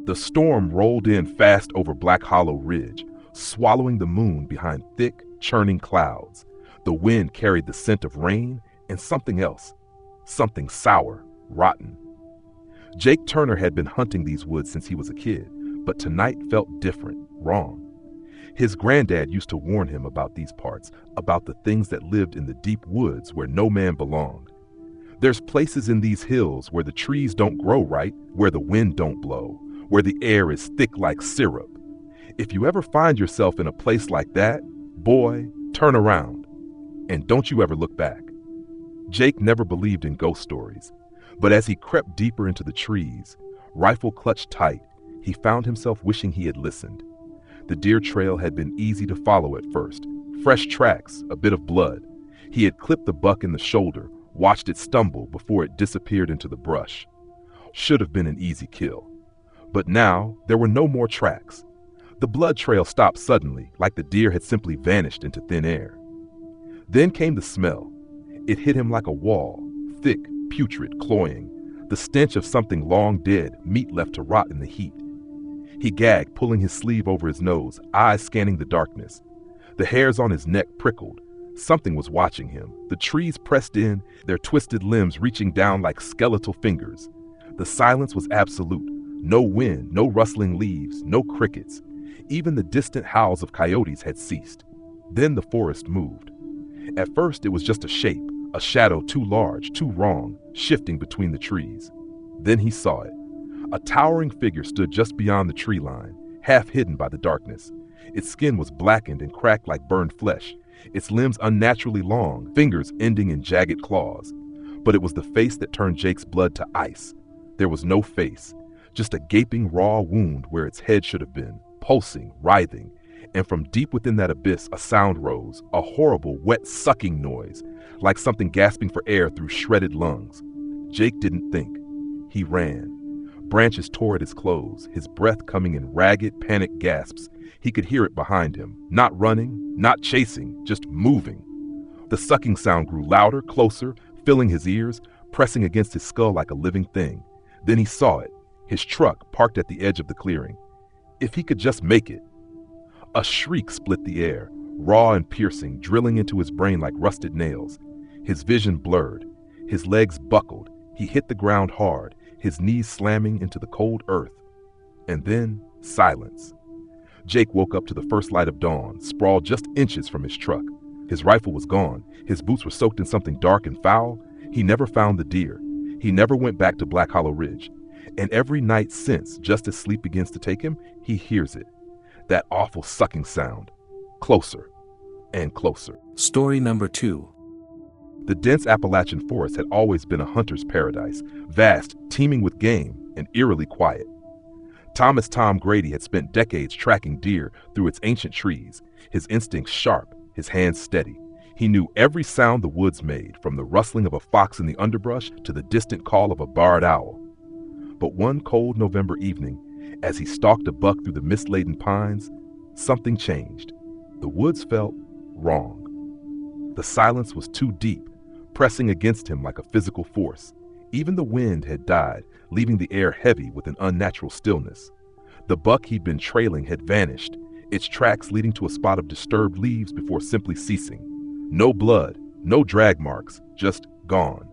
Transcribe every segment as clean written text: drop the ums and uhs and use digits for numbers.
The storm rolled in fast over Black Hollow Ridge, swallowing the moon behind thick, churning clouds. The wind carried the scent of rain and something else, something sour, rotten. Jake Turner had been hunting these woods since he was a kid, but tonight felt different, wrong. His granddad used to warn him about these parts, about the things that lived in the deep woods where no man belonged. There's places in these hills where the trees don't grow right, where the wind don't blow, where the air is thick like syrup. If you ever find yourself in a place like that, boy, turn around, and don't you ever look back. Jake never believed in ghost stories, but as he crept deeper into the trees, rifle clutched tight, he found himself wishing he had listened. The deer trail had been easy to follow at first. Fresh tracks, a bit of blood. He had clipped the buck in the shoulder, watched it stumble before it disappeared into the brush. Should have been an easy kill. But now, there were no more tracks. The blood trail stopped suddenly, like the deer had simply vanished into thin air. Then came the smell. It hit him like a wall, thick, putrid, cloying, the stench of something long dead, meat left to rot in the heat. He gagged, pulling his sleeve over his nose, eyes scanning the darkness. The hairs on his neck prickled. Something was watching him. The trees pressed in, their twisted limbs reaching down like skeletal fingers. The silence was absolute. No wind, no rustling leaves, no crickets. Even the distant howls of coyotes had ceased. Then the forest moved. At first it was just a shape, a shadow too large, too wrong, shifting between the trees. Then he saw it. A towering figure stood just beyond the tree line, half hidden by the darkness. Its skin was blackened and cracked like burned flesh, its limbs unnaturally long, fingers ending in jagged claws. But it was the face that turned Jake's blood to ice. There was no face, just a gaping raw wound where its head should have been, pulsing, writhing. And from deep within that abyss a sound rose, a horrible, wet sucking noise, like something gasping for air through shredded lungs. Jake didn't think. He ran. Branches tore at his clothes, his breath coming in ragged, panicked gasps. He could hear it behind him, not running, not chasing, just moving. The sucking sound grew louder, closer, filling his ears, pressing against his skull like a living thing. Then he saw it, his truck parked at the edge of the clearing. If he could just make it. A shriek split the air, raw and piercing, drilling into his brain like rusted nails. His vision blurred, his legs buckled, he hit the ground hard, his knees slamming into the cold earth. And then, silence. Jake woke up to the first light of dawn, sprawled just inches from his truck. His rifle was gone, his boots were soaked in something dark and foul. He never found the deer. He never went back to Black Hollow Ridge. And every night since, just as sleep begins to take him, he hears it. That awful sucking sound. Closer and closer. Story number 2. The dense Appalachian forest had always been a hunter's paradise, vast, teeming with game, and eerily quiet. Thomas Tom Grady had spent decades tracking deer through its ancient trees, his instincts sharp, his hands steady. He knew every sound the woods made, from the rustling of a fox in the underbrush to the distant call of a barred owl. But one cold November evening, as he stalked a buck through the mist-laden pines, something changed. The woods felt wrong. The silence was too deep, pressing against him like a physical force. Even the wind had died, leaving the air heavy with an unnatural stillness. The buck he'd been trailing had vanished, its tracks leading to a spot of disturbed leaves before simply ceasing. No blood, no drag marks, just gone.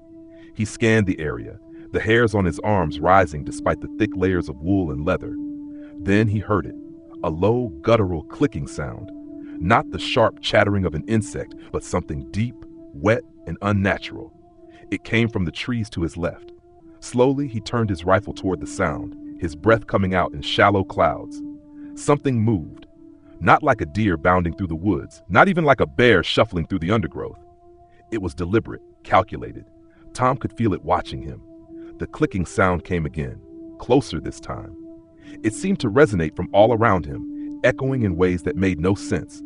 He scanned the area, the hairs on his arms rising despite the thick layers of wool and leather. Then he heard it, a low, guttural clicking sound. Not the sharp chattering of an insect, but something deep, wet, and unnatural. It came from the trees to his left. Slowly, he turned his rifle toward the sound, his breath coming out in shallow clouds. Something moved. Not like a deer bounding through the woods, not even like a bear shuffling through the undergrowth. It was deliberate, calculated. Tom could feel it watching him. The clicking sound came again, closer this time. It seemed to resonate from all around him, echoing in ways that made no sense.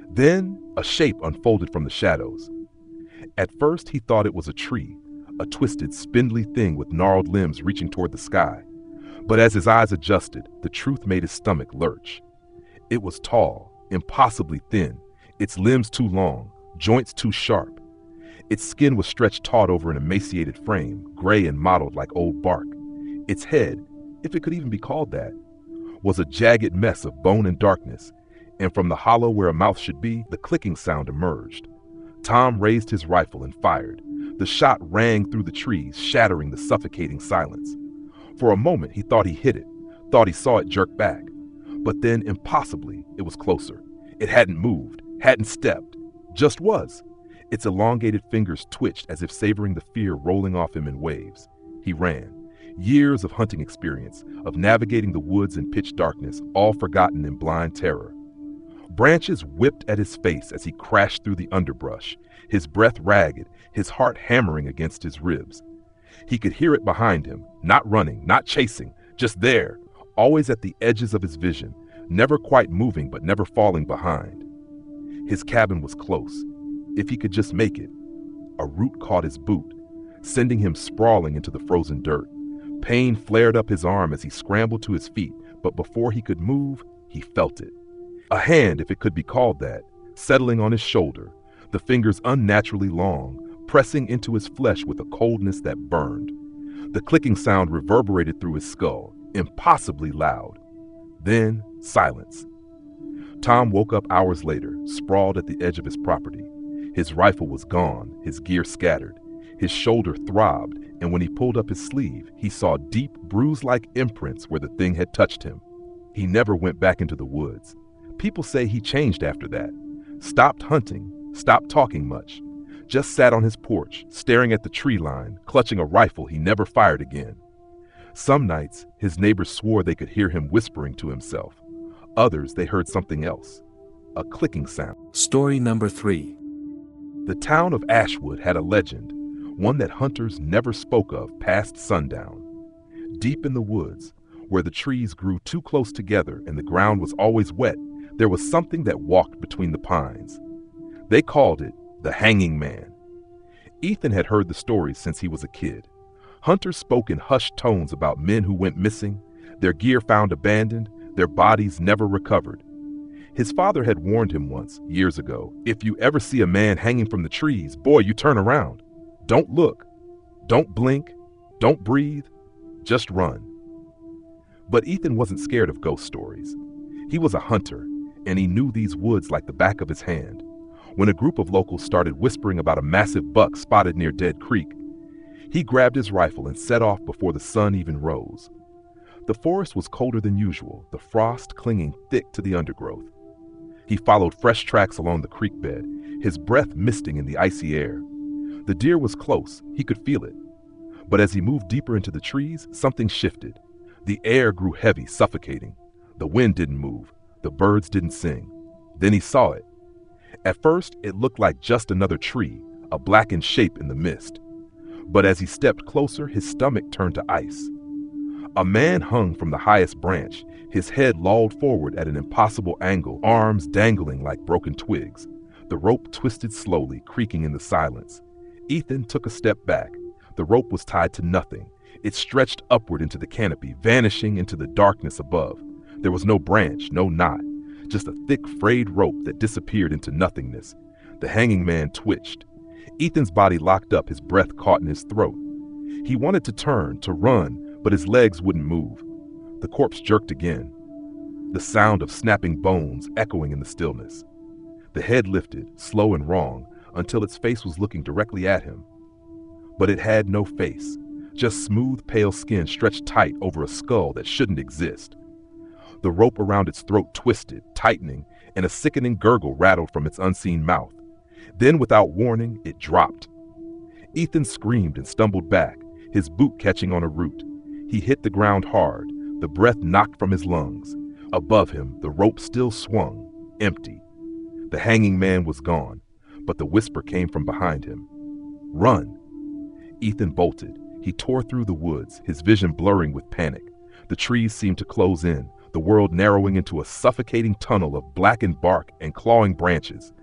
Then, a shape unfolded from the shadows. At first, he thought it was a tree, a twisted, spindly thing with gnarled limbs reaching toward the sky. But as his eyes adjusted, the truth made his stomach lurch. It was tall, impossibly thin, its limbs too long, joints too sharp. Its skin was stretched taut over an emaciated frame, gray and mottled like old bark. Its head, if it could even be called that, was a jagged mess of bone and darkness, and from the hollow where a mouth should be, the clicking sound emerged. Tom raised his rifle and fired. The shot rang through the trees, shattering the suffocating silence. For a moment, he thought he hit it, thought he saw it jerk back. But then, impossibly, it was closer. It hadn't moved, hadn't stepped, just was. Its elongated fingers twitched as if savoring the fear rolling off him in waves. He ran. Years of hunting experience, of navigating the woods in pitch darkness, all forgotten in blind terror. Branches whipped at his face as he crashed through the underbrush, his breath ragged, his heart hammering against his ribs. He could hear it behind him, not running, not chasing, just there, always at the edges of his vision, never quite moving but never falling behind. His cabin was close. If he could just make it. A root caught his boot, sending him sprawling into the frozen dirt. Pain flared up his arm as he scrambled to his feet, but before he could move, he felt it. A hand, if it could be called that, settling on his shoulder, the fingers unnaturally long, pressing into his flesh with a coldness that burned. The clicking sound reverberated through his skull, impossibly loud. Then, silence. Tom woke up hours later, sprawled at the edge of his property. His rifle was gone, his gear scattered. His shoulder throbbed, and when he pulled up his sleeve, he saw deep, bruise-like imprints where the thing had touched him. He never went back into the woods. People say he changed after that. Stopped hunting, stopped talking much. Just sat on his porch, staring at the tree line, clutching a rifle he never fired again. Some nights, his neighbors swore they could hear him whispering to himself. Others, they heard something else. A clicking sound. Story number 3. The town of Ashwood had a legend, one that hunters never spoke of past sundown. Deep in the woods, where the trees grew too close together and the ground was always wet, there was something that walked between the pines. They called it the Hanging Man. Ethan had heard the stories since he was a kid. Hunters spoke in hushed tones about men who went missing, their gear found abandoned, their bodies never recovered. His father had warned him once, years ago, if you ever see a man hanging from the trees, boy, you turn around. Don't look. Don't blink. Don't breathe. Just run. But Ethan wasn't scared of ghost stories. He was a hunter, and he knew these woods like the back of his hand. When a group of locals started whispering about a massive buck spotted near Dead Creek, he grabbed his rifle and set off before the sun even rose. The forest was colder than usual, the frost clinging thick to the undergrowth. He followed fresh tracks along the creek bed, his breath misting in the icy air. The deer was close, he could feel it. But as he moved deeper into the trees, something shifted. The air grew heavy, suffocating. The wind didn't move, the birds didn't sing. Then he saw it. At first, it looked like just another tree, a blackened shape in the mist. But as he stepped closer, his stomach turned to ice. A man hung from the highest branch, his head lolled forward at an impossible angle, arms dangling like broken twigs. The rope twisted slowly, creaking in the silence. Ethan took a step back. The rope was tied to nothing. It stretched upward into the canopy, vanishing into the darkness above. There was no branch, no knot, just a thick, frayed rope that disappeared into nothingness. The hanging man twitched. Ethan's body locked up, his breath caught in his throat. He wanted to turn, to run, but his legs wouldn't move. The corpse jerked again, the sound of snapping bones echoing in the stillness. The head lifted, slow and wrong, until its face was looking directly at him. But it had no face, just smooth, pale skin stretched tight over a skull that shouldn't exist. The rope around its throat twisted, tightening, and a sickening gurgle rattled from its unseen mouth. Then, without warning, it dropped. Ethan screamed and stumbled back, his boot catching on a root. He hit the ground hard, the breath knocked from his lungs. Above him, the rope still swung, empty. The hanging man was gone, but the whisper came from behind him. Run! Ethan bolted. He tore through the woods, his vision blurring with panic. The trees seemed to close in, the world narrowing into a suffocating tunnel of blackened bark and clawing branches.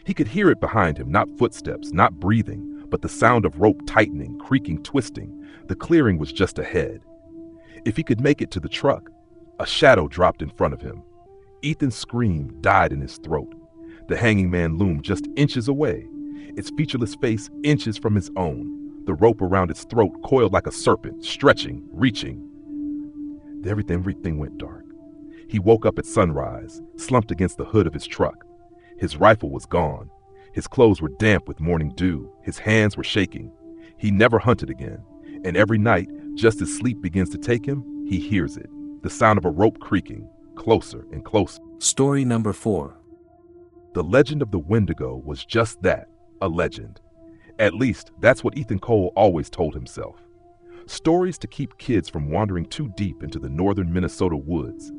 He could hear it behind him, not footsteps, not breathing, but the sound of rope tightening, creaking, twisting. The clearing was just ahead. If he could make it to the truck, a shadow dropped in front of him. Ethan's scream died in his throat. The hanging man loomed just inches away, its featureless face inches from his own, the rope around its throat coiled like a serpent, stretching, reaching. Everything went dark. He woke up at sunrise, slumped against the hood of his truck. His rifle was gone. His clothes were damp with morning dew. His hands were shaking. He never hunted again. And every night, just as sleep begins to take him, he hears it. The sound of a rope creaking, closer and closer. Story number 4. The legend of the Wendigo was just that, a legend. At least, that's what Ethan Cole always told himself. Stories to keep kids from wandering too deep into the northern Minnesota woods.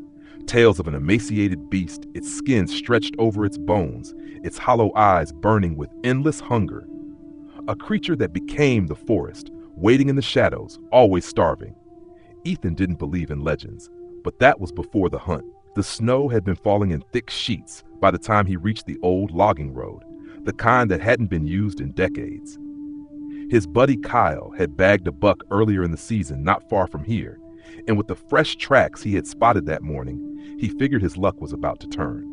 Tales of an emaciated beast, its skin stretched over its bones, its hollow eyes burning with endless hunger. A creature that became the forest, waiting in the shadows, always starving. Ethan didn't believe in legends, but that was before the hunt. The snow had been falling in thick sheets by the time he reached the old logging road, the kind that hadn't been used in decades. His buddy Kyle had bagged a buck earlier in the season not far from here, and with the fresh tracks he had spotted that morning, he figured his luck was about to turn.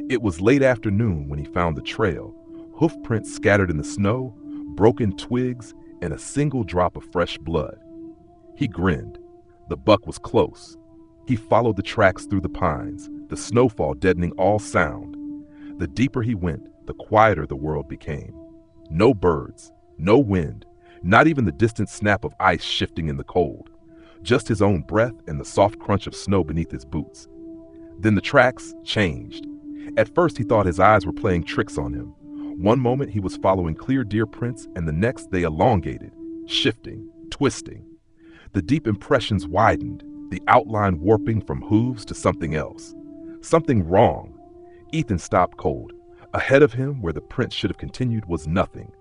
It was late afternoon when he found the trail, hoof prints scattered in the snow, broken twigs, and a single drop of fresh blood. He grinned. The buck was close. He followed the tracks through the pines, the snowfall deadening all sound. The deeper he went, the quieter the world became. No birds, no wind, not even the distant snap of ice shifting in the cold. Just his own breath and the soft crunch of snow beneath his boots. Then the tracks changed. At first he thought his eyes were playing tricks on him. One moment he was following clear deer prints, and the next they elongated, shifting, twisting. The deep impressions widened, the outline warping from hooves to something else. Something wrong. Ethan stopped cold. Ahead of him, where the prints should have continued, was nothing.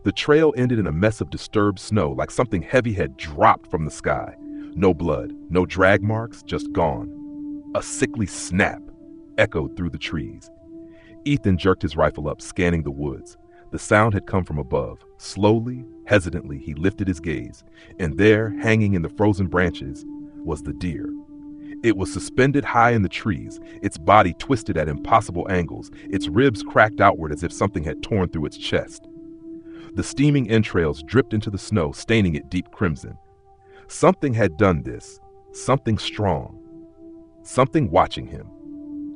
The trail ended in a mess of disturbed snow, like something heavy had dropped from the sky. No blood, no drag marks, just gone. A sickly snap echoed through the trees. Ethan jerked his rifle up, scanning the woods. The sound had come from above. Slowly, hesitantly, he lifted his gaze, and there, hanging in the frozen branches, was the deer. It was suspended high in the trees, its body twisted at impossible angles, its ribs cracked outward as if something had torn through its chest. The steaming entrails dripped into the snow, staining it deep crimson. Something had done this, something strong, something watching him.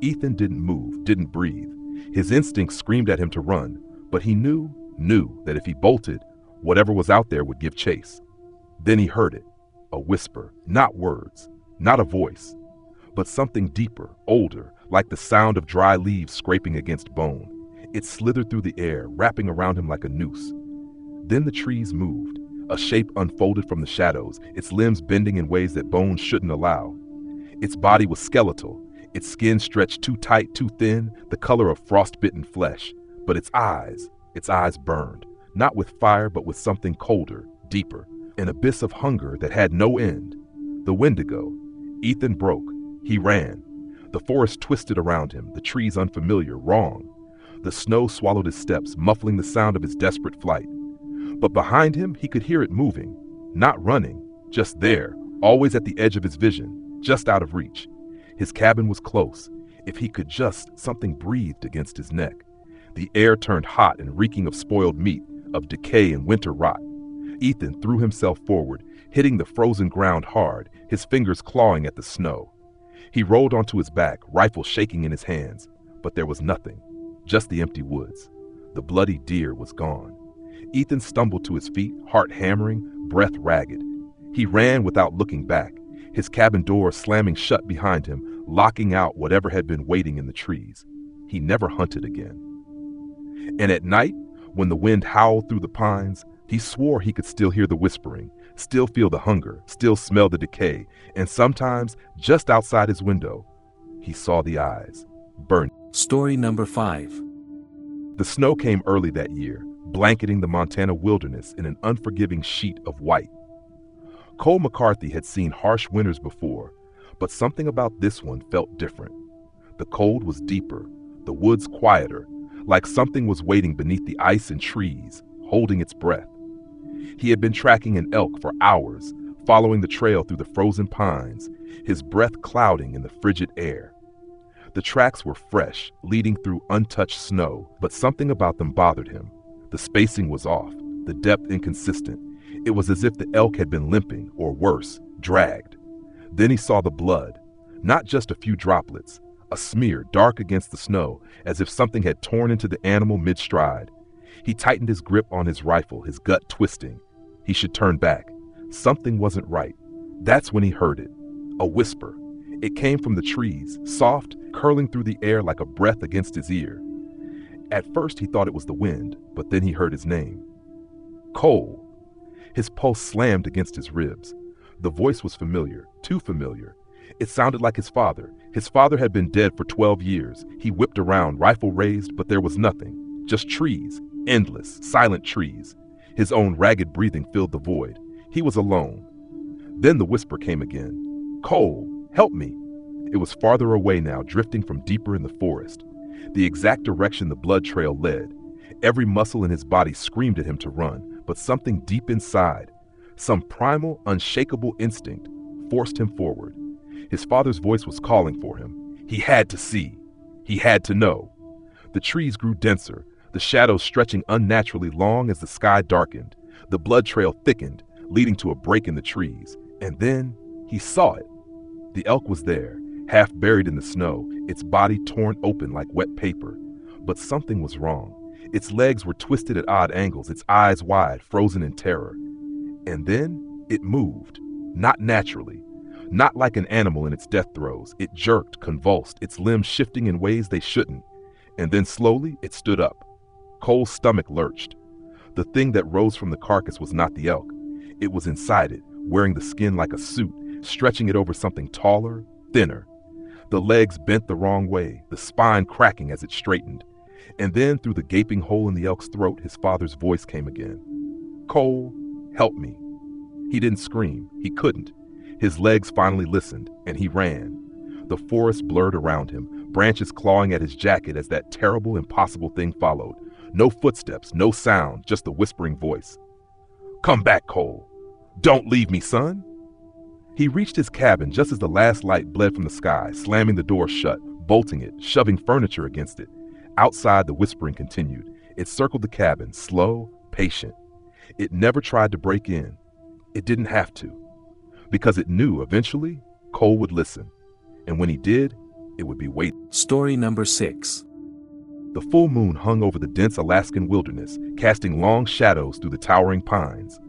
Ethan didn't move, didn't breathe. His instincts screamed at him to run, but he knew that if he bolted, whatever was out there would give chase. Then he heard it, a whisper, not words, not a voice, but something deeper, older, like the sound of dry leaves scraping against bone. It slithered through the air, wrapping around him like a noose. Then the trees moved. A shape unfolded from the shadows, its limbs bending in ways that bones shouldn't allow. Its body was skeletal, its skin stretched too tight, too thin, the color of frostbitten flesh. But its eyes burned, not with fire, but with something colder, deeper, an abyss of hunger that had no end. The Wendigo. Ethan broke. He ran. The forest twisted around him, the trees unfamiliar, wrong. The snow swallowed his steps, muffling the sound of his desperate flight. But behind him, he could hear it moving, not running, just there, always at the edge of his vision, just out of reach. His cabin was close. If he could just, something breathed against his neck. The air turned hot and reeking of spoiled meat, of decay and winter rot. Ethan threw himself forward, hitting the frozen ground hard, his fingers clawing at the snow. He rolled onto his back, rifle shaking in his hands, but there was nothing, just the empty woods. The bloody deer was gone. Ethan stumbled to his feet, heart hammering, breath ragged. He ran without looking back, his cabin door slamming shut behind him, locking out whatever had been waiting in the trees. He never hunted again. And at night, when the wind howled through the pines, he swore he could still hear the whispering, still feel the hunger, still smell the decay, and sometimes, just outside his window, he saw the eyes, burning. Story number 5. The snow came early that year, blanketing the Montana wilderness in an unforgiving sheet of white. Cole McCarthy had seen harsh winters before, but something about this one felt different. The cold was deeper, the woods quieter, like something was waiting beneath the ice and trees, holding its breath. He had been tracking an elk for hours, following the trail through the frozen pines, his breath clouding in the frigid air. The tracks were fresh, leading through untouched snow, but something about them bothered him. The spacing was off, the depth inconsistent. It was as if the elk had been limping, or worse, dragged. Then he saw the blood, not just a few droplets, a smear dark against the snow, as if something had torn into the animal mid-stride. He tightened his grip on his rifle, his gut twisting. He should turn back. Something wasn't right. That's when he heard it. A whisper. It came from the trees, soft, curling through the air like a breath against his ear. At first he thought it was the wind, but then he heard his name. Cole. His pulse slammed against his ribs. The voice was familiar, too familiar. It sounded like his father. His father had been dead for 12 years. He whipped around, rifle raised, but there was nothing. Just trees, endless, silent trees. His own ragged breathing filled the void. He was alone. Then the whisper came again. Cole, help me. It was farther away now, drifting from deeper in the forest. The exact direction the blood trail led. Every muscle in his body screamed at him to run, but something deep inside, some primal, unshakable instinct, forced him forward. His father's voice was calling for him. He had to see. He had to know. The trees grew denser, the shadows stretching unnaturally long as the sky darkened. The blood trail thickened, leading to a break in the trees. And then he saw it. The elk was there, half buried in the snow, its body torn open like wet paper. But something was wrong. Its legs were twisted at odd angles, its eyes wide, frozen in terror. And then it moved, not naturally. Not like an animal in its death throes. It jerked, convulsed, its limbs shifting in ways they shouldn't. And then slowly it stood up. Cole's stomach lurched. The thing that rose from the carcass was not the elk. It was inside it, wearing the skin like a suit, stretching it over something taller, thinner. The legs bent the wrong way, the spine cracking as it straightened. And then through the gaping hole in the elk's throat, his father's voice came again. Cole, help me. He didn't scream. He couldn't. His legs finally listened, and he ran. The forest blurred around him, branches clawing at his jacket as that terrible, impossible thing followed. No footsteps, no sound, just the whispering voice. Come back, Cole. Don't leave me, son. He reached his cabin just as the last light bled from the sky, slamming the door shut, bolting it, shoving furniture against it. Outside, the whispering continued. It circled the cabin, slow, patient. It never tried to break in. It didn't have to. Because it knew eventually Cole would listen. And when he did, it would be waiting. Story number 6. The full moon hung over the dense Alaskan wilderness, casting long shadows through the towering pines.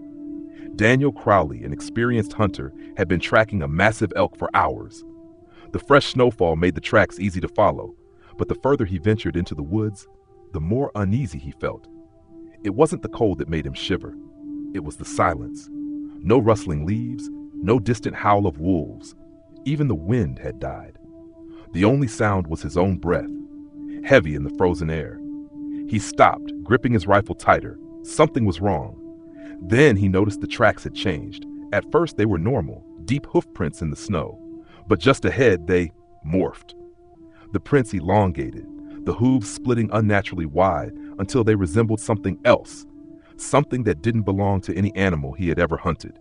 Daniel Crowley, an experienced hunter, had been tracking a massive elk for hours. The fresh snowfall made the tracks easy to follow, but the further he ventured into the woods, the more uneasy he felt. It wasn't the cold that made him shiver. It was the silence. No rustling leaves, no distant howl of wolves. Even the wind had died. The only sound was his own breath, heavy in the frozen air. He stopped, gripping his rifle tighter. Something was wrong. Then he noticed the tracks had changed. At first they were normal, deep hoof prints in the snow. But just ahead they morphed. The prints elongated, the hooves splitting unnaturally wide until they resembled something else, something that didn't belong to any animal he had ever hunted.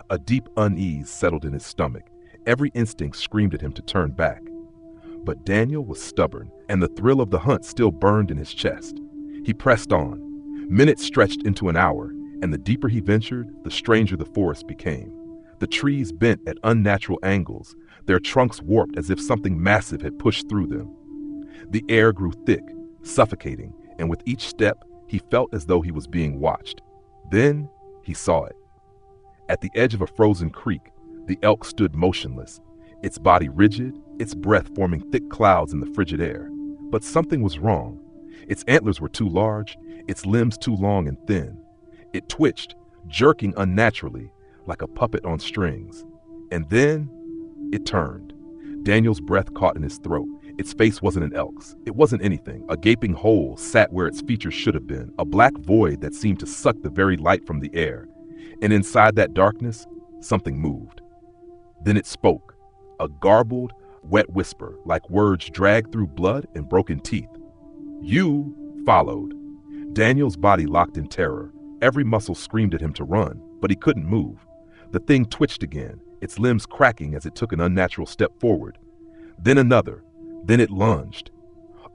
A deep unease settled in his stomach. Every instinct screamed at him to turn back. But Daniel was stubborn, and the thrill of the hunt still burned in his chest. He pressed on. Minutes stretched into an hour, and the deeper he ventured, the stranger the forest became. The trees bent at unnatural angles, their trunks warped as if something massive had pushed through them. The air grew thick, suffocating, and with each step, he felt as though he was being watched. Then he saw it. At the edge of a frozen creek, the elk stood motionless, its body rigid, its breath forming thick clouds in the frigid air. But something was wrong. Its antlers were too large, its limbs too long and thin. It twitched, jerking unnaturally, like a puppet on strings. And then it turned. Daniel's breath caught in his throat. Its face wasn't an elk's. It wasn't anything. A gaping hole sat where its features should have been, a black void that seemed to suck the very light from the air. And inside that darkness, something moved. Then it spoke, a garbled, wet whisper, like words dragged through blood and broken teeth. You followed. Daniel's body locked in terror. Every muscle screamed at him to run, but he couldn't move. The thing twitched again, its limbs cracking as it took an unnatural step forward. Then another. Then it lunged.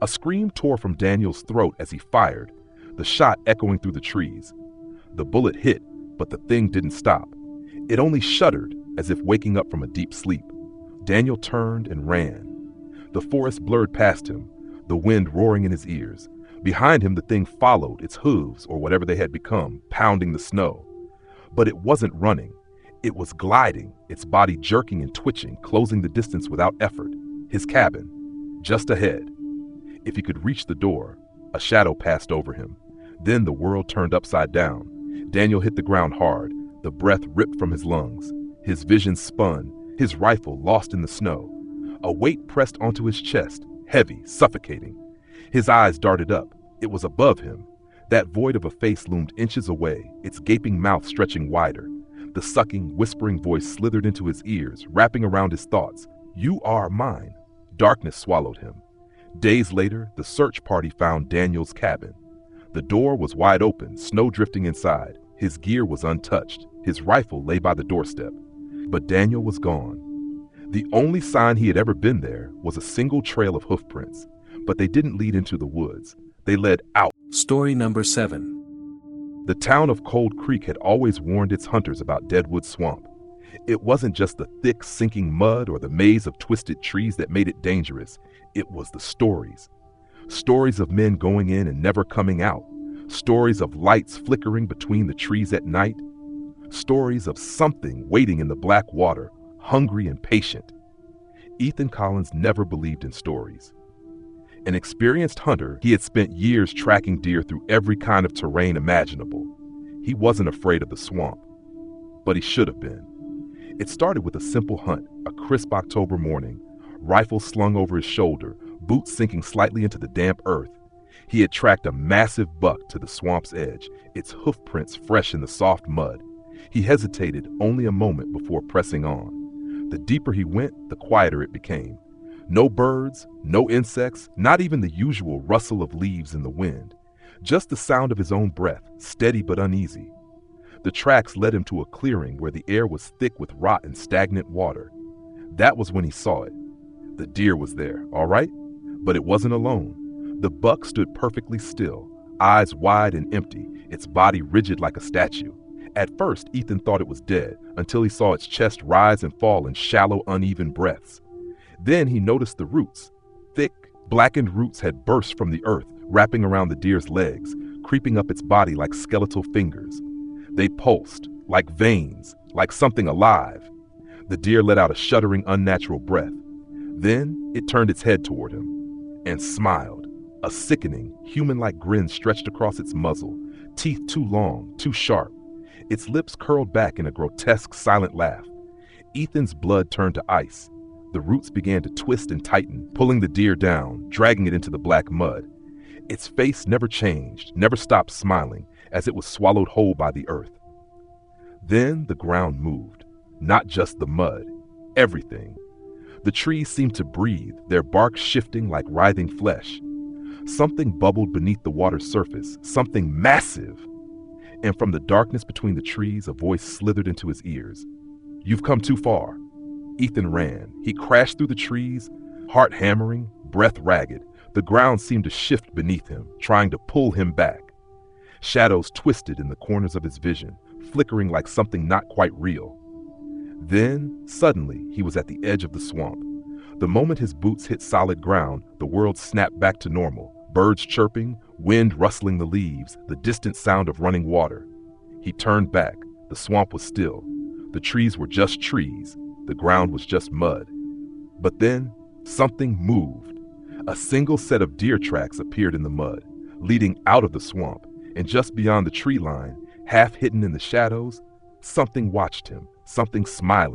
A scream tore from Daniel's throat as he fired, the shot echoing through the trees. The bullet hit, but the thing didn't stop. It only shuddered, as if waking up from a deep sleep. Daniel turned and ran. The forest blurred past him, the wind roaring in his ears. Behind him, the thing followed, its hooves, or whatever they had become, pounding the snow. But it wasn't running. It was gliding, its body jerking and twitching, closing the distance without effort. His cabin, just ahead. If he could reach the door, a shadow passed over him. Then the world turned upside down. Daniel hit the ground hard, the breath ripped from his lungs. His vision spun, his rifle lost in the snow. A weight pressed onto his chest, heavy, suffocating. His eyes darted up. It was above him. That void of a face loomed inches away, its gaping mouth stretching wider. The sucking, whispering voice slithered into his ears, wrapping around his thoughts. "You are mine." Darkness swallowed him. Days later, the search party found Daniel's cabin. The door was wide open, snow drifting inside. His gear was untouched. His rifle lay by the doorstep. But Daniel was gone. The only sign he had ever been there was a single trail of hoofprints, but they didn't lead into the woods. They led out. Story number 7. The town of Cold Creek had always warned its hunters about Deadwood Swamp. It wasn't just the thick, sinking mud or the maze of twisted trees that made it dangerous. It was the stories. Stories of men going in and never coming out. Stories of lights flickering between the trees at night. Stories of something waiting in the black water, hungry and patient. Ethan Collins never believed in stories. An experienced hunter, he had spent years tracking deer through every kind of terrain imaginable. He wasn't afraid of the swamp, but he should have been. It started with a simple hunt, a crisp October morning, rifle slung over his shoulder, boots sinking slightly into the damp earth. He had tracked a massive buck to the swamp's edge, its hoofprints fresh in the soft mud. He hesitated only a moment before pressing on. The deeper he went, the quieter it became. No birds, no insects, not even the usual rustle of leaves in the wind. Just the sound of his own breath, steady but uneasy. The tracks led him to a clearing where the air was thick with rot and stagnant water. That was when he saw it. The deer was there, all right, but it wasn't alone. The buck stood perfectly still, eyes wide and empty, its body rigid like a statue. At first, Ethan thought it was dead, until he saw its chest rise and fall in shallow, uneven breaths. Then he noticed the roots. Thick, blackened roots had burst from the earth, wrapping around the deer's legs, creeping up its body like skeletal fingers. They pulsed, like veins, like something alive. The deer let out a shuddering, unnatural breath. Then it turned its head toward him and smiled. A sickening, human-like grin stretched across its muzzle, teeth too long, too sharp. Its lips curled back in a grotesque, silent laugh. Ethan's blood turned to ice. The roots began to twist and tighten, pulling the deer down, dragging it into the black mud. Its face never changed, never stopped smiling, as it was swallowed whole by the earth. Then the ground moved. Not just the mud, everything. The trees seemed to breathe, their bark shifting like writhing flesh. Something bubbled beneath the water's surface, something massive. And from the darkness between the trees, a voice slithered into his ears. "You've come too far." Ethan ran. He crashed through the trees, heart hammering, breath ragged. The ground seemed to shift beneath him, trying to pull him back. Shadows twisted in the corners of his vision, flickering like something not quite real. Then, suddenly, he was at the edge of the swamp. The moment his boots hit solid ground, the world snapped back to normal. Birds chirping, wind rustling the leaves, the distant sound of running water. He turned back. The swamp was still. The trees were just trees. The ground was just mud. But then, something moved. A single set of deer tracks appeared in the mud, leading out of the swamp, and just beyond the tree line, half hidden in the shadows, something watched him, something smiling.